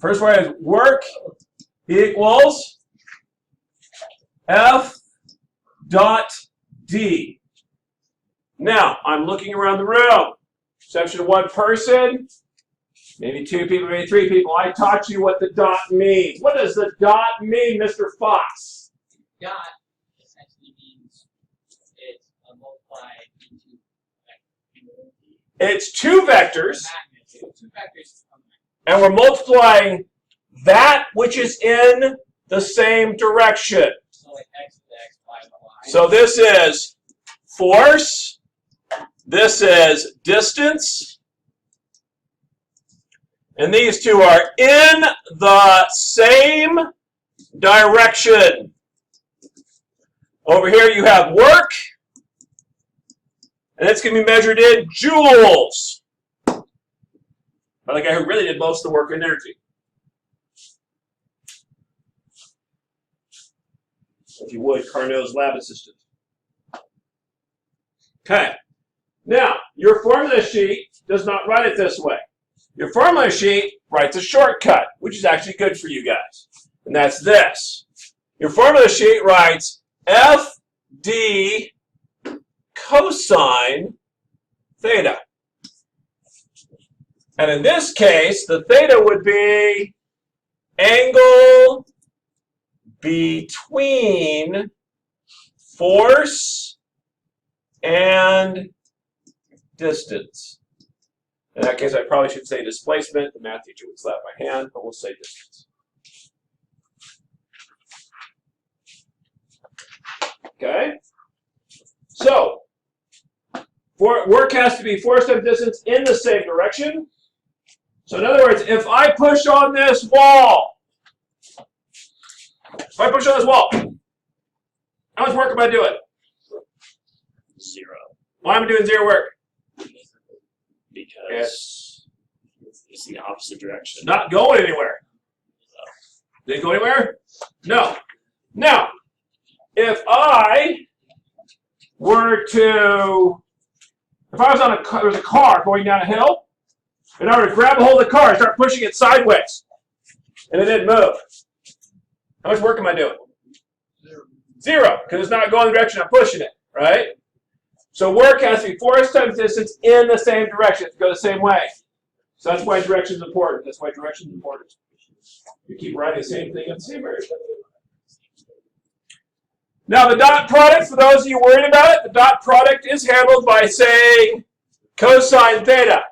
First one is work equals F dot D. Now, I'm looking around the room. Exception of one person, maybe two people, maybe three people. I taught you what the dot means. What does the dot mean, Mr. Fox? Dot essentially means it's a multiplied into vector. It's two vectors, Two vectors. and we're multiplying that which is in the same direction. So like x with x, y with y. So this is force, this is distance, and these two are in the same direction. Over here you have work, and it's going to be measured in joules. By the guy who really did most of the work in energy. If you would, Carnot's lab assistant. Okay. Now, your formula sheet does not write it this way. Your formula sheet writes a shortcut, which is actually good for you guys. And that's this. Your formula sheet writes FD cosine theta. And in this case, the theta would be angle between force and distance. In that case, I probably should say displacement. The math teacher would slap my hand, but we'll say distance. Okay? So, work has to be force times distance in the same direction. So in other words, if I push on this wall, how much work am I doing? 0. Why am I doing zero work? Because it's the opposite direction. Not going anywhere. Did it go anywhere? No. Now, if I were to, if I was on a, there was a car going down a hill, and I were to grab a hold of the car and start pushing it sideways, and it didn't move, how much work am I doing? Zero, because it's not going the direction I'm pushing it, right? So work has to be force times distance in the same direction. It has to go the same way. So that's why direction is important. That's why direction is important. You keep writing the same thing in the same area. Now the dot product, for those of you worried about it, the dot product is handled by saying cosine theta.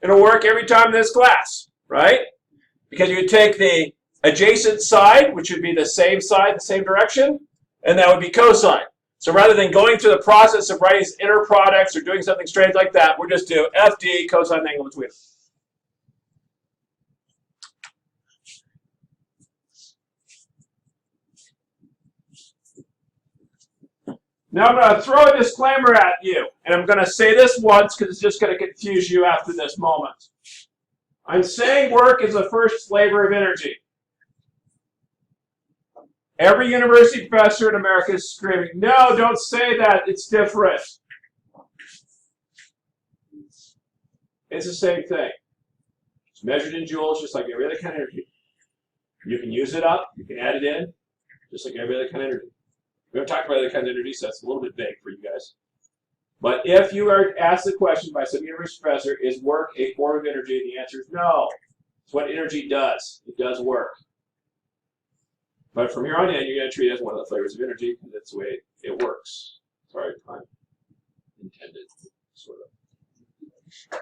It'll work every time in this class, right? Because you would take the adjacent side, which would be the same side, the same direction, and that would be cosine. So rather than going through the process of writing inner products or doing something strange like that, we'll just do FD cosine angle between them. Now I'm going to throw a disclaimer at you, and I'm going to say this once because it's just going to confuse you after this moment. I'm saying work is the first flavor of energy. Every university professor in America is screaming, no, don't say that, it's different. It's the same thing. It's measured in joules just like every other kind of energy. You can use it up, you can add it in, just like every other kind of energy. We haven't talked about other kinds of energy, so that's a little bit vague for you guys. But if you are asked the question by some university professor, is work a form of energy? The answer is no. It's what energy does. It does work. But from here on in, you're going to treat it as one of the flavors of energy, because that's the way it works. Sorry, pun intended, sort of.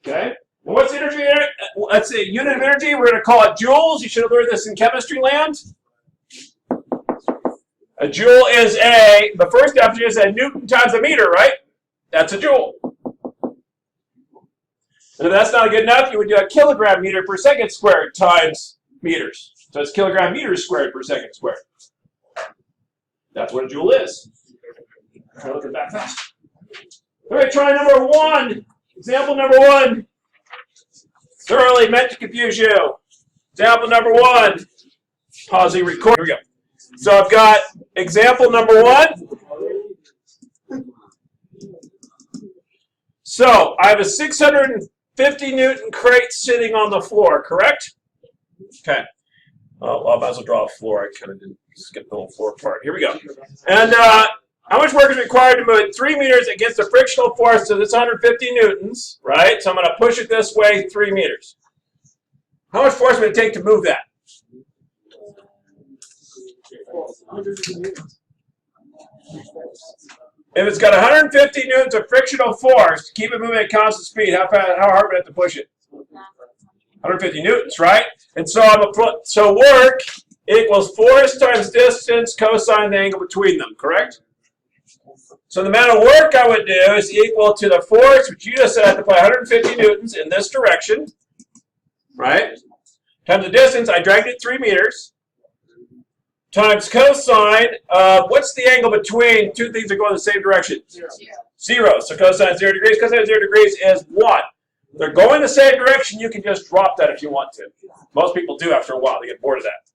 Okay? Well, what's energy? Let's say unit of energy. We're going to call it joules. You should have learned this in chemistry land. A joule is the first definition is a Newton times a meter, right? That's a joule. And if that's not good enough, you would do a kilogram meter per second squared times meters. So it's kilogram meters squared per second squared. That's what a joule is. Try to look at that fast. All right, try number one. Example number one. Thoroughly meant to confuse you. Example number one. Pause the record. Here we go. So I've got example number one. So I have a 600 50 Newton crate sitting on the floor, correct? Okay. Well, I might as well draw a floor. I kind of didn't skip the whole floor part. Here we go. And how much work is required to move it 3 meters against the frictional force? So this 150 newtons, right? So I'm going to push it this way 3 meters. How much force would it take to move that? If it's got 150 newtons of frictional force to keep it moving at constant speed, how hard would I have to push it? 150 newtons, right? And so so work equals force times distance cosine the angle between them, correct? So the amount of work I would do is equal to the force, which you just said I have to apply 150 newtons in this direction, right? Times the distance, I dragged it 3 meters, times cosine, what's the angle between two things that go in the same direction? 0. So cosine 0 degrees. Cosine 0 degrees is 1. They're going the same direction. You can just drop that if you want to. Most people do after a while. They get bored of that.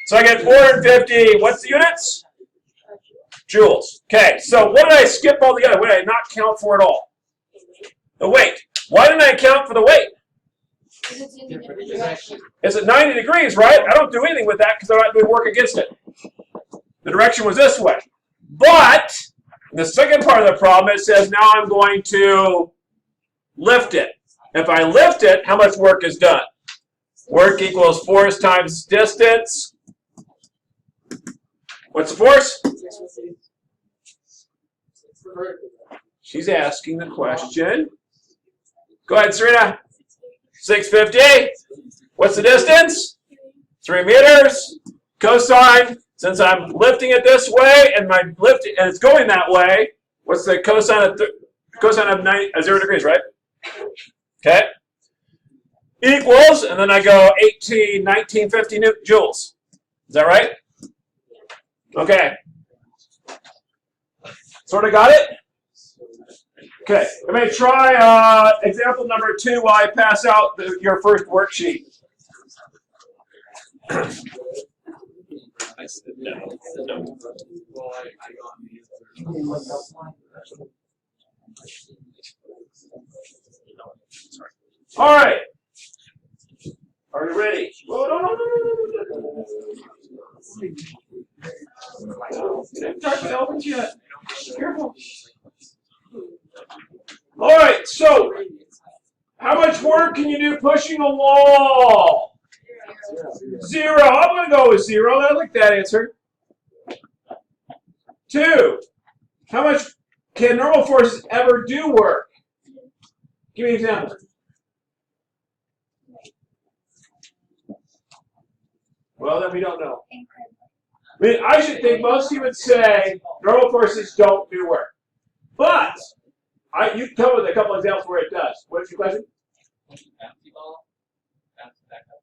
So I get 450. What's the units? Joules. Okay, so what did I skip altogether? What did I not count for at all? The weight. Why didn't I count for the weight? It's at 90 degrees, right? I don't do anything with that because I'm not doing work against it. The direction was this way. But the second part of the problem, it says now I'm going to lift it. If I lift it, how much work is done? Work equals force times distance. What's the force? She's asking the question. Go ahead, Serena. 650. What's the distance? 3 meters. Cosine, since I'm lifting it this way and it's going that way, what's the cosine of 0 degrees, right? Okay. Equals, and then I go 1950 joules. Is that right? Okay. Sort of got it? Okay. I'm going to try example number 2 while I pass out your first worksheet. All right. Are you ready? Whoa, no. Didn't talk to elephants yet. Careful. All right, so how much work can you do pushing a wall? 0. I'm going to go with 0. I like that answer. 2. How much can normal forces ever do work? Give me an example. Well, then we don't know. I mean, I should think most of you would say normal forces don't do work. But you come with a couple examples where it does. What's your question? Bouncy ball, bounce back up.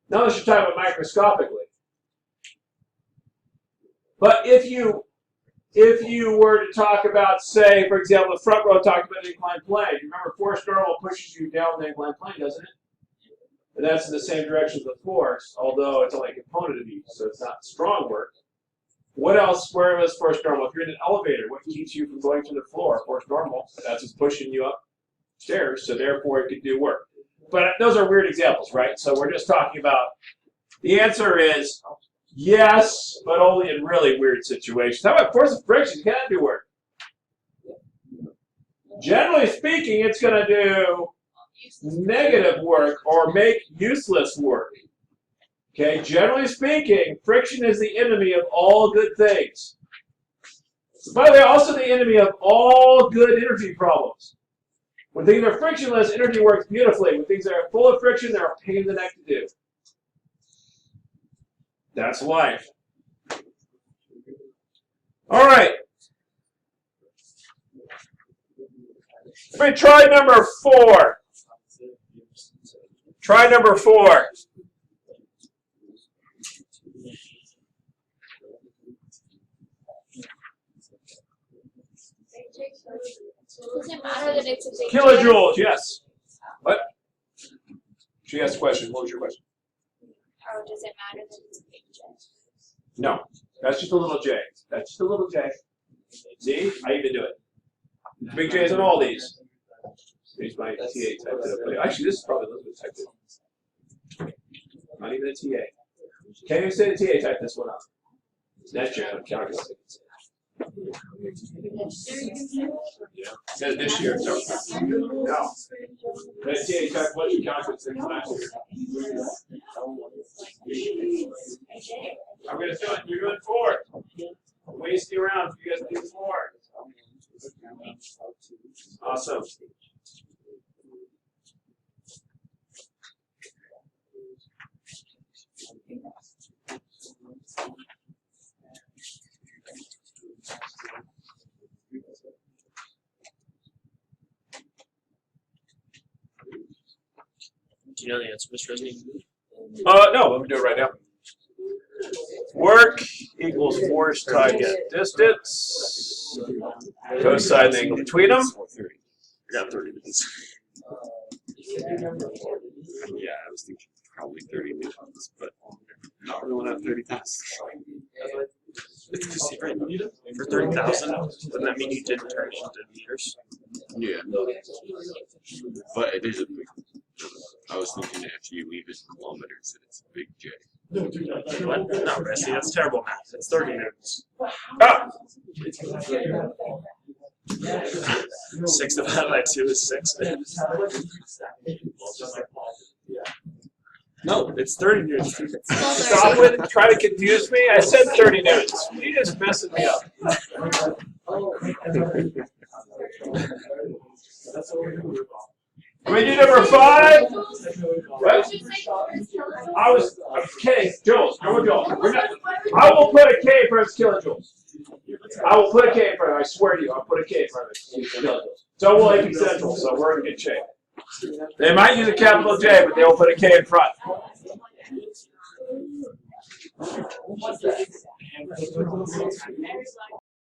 Now let's just talk about microscopically. But if you were to talk about, say, for example, the front row talked about the inclined plane. Remember, force normal pushes you down the inclined plane, doesn't it? And that's in the same direction as the force, although it's only a component of each, so it's not strong work. What else? Where is force normal? If you're in an elevator, what keeps you from going to the floor? Force normal. That's what's pushing you upstairs, so therefore it could do work. But those are weird examples, right? So we're just talking about, the answer is yes, but only in really weird situations. How about force of friction? Can it do work? Generally speaking, it's going to do negative work or make useless work. Okay, generally speaking, friction is the enemy of all good things. By the way, also the enemy of all good energy problems. When things are frictionless, energy works beautifully. When things are full of friction, they're a pain in the neck to do. That's life. All right. Let me try number 4. Try number 4. Does it matter that it's a big Kilojoules, yes. What? She asked a question. What was your question? Or does it matter that it's a big jet? No. That's just a little J. That's just a little J. See? I even do it. Big J's on all these. Here's my TA typed it up. Actually, this is probably Elizabeth typed it. Not even a TA. Can't even say the TA typed this one up. That's your calculus. Yeah. Said this year. So. No. That TA typed what your calculus thing last year. I'm going to do it. You're doing 4. I'm wasting around for you guys to do 4. Awesome. Do you know the answer, Mr. Resnick? No, let me do it right now. Work equals force times distance. Cosine angle between them. I got 30 minutes. Yeah, I was thinking probably 30 newtons, but not really have 30 tasks. It's because right, for 30,000, wouldn't that mean you didn't turn it into meters? Yeah. But it is a big. I was thinking if you leave it in kilometers, that it's a big J. What? No, Resnick, that's terrible math. It's 30 newtons. Ah! 6 divided by 2 is 6. No, it's 30 newtons. Stop with it. Try to confuse me. I said 30 newtons. You just messing me up. We do number 5. What? I was K. Joules. Number joules. We're not, I will put a K in front of kilojoules. I will put a K in front of it. I swear to you, I'll put a K in front of it. Kilojoules. So will AP Central, so we're in good shape. They might use a capital J, but they will put a K in front.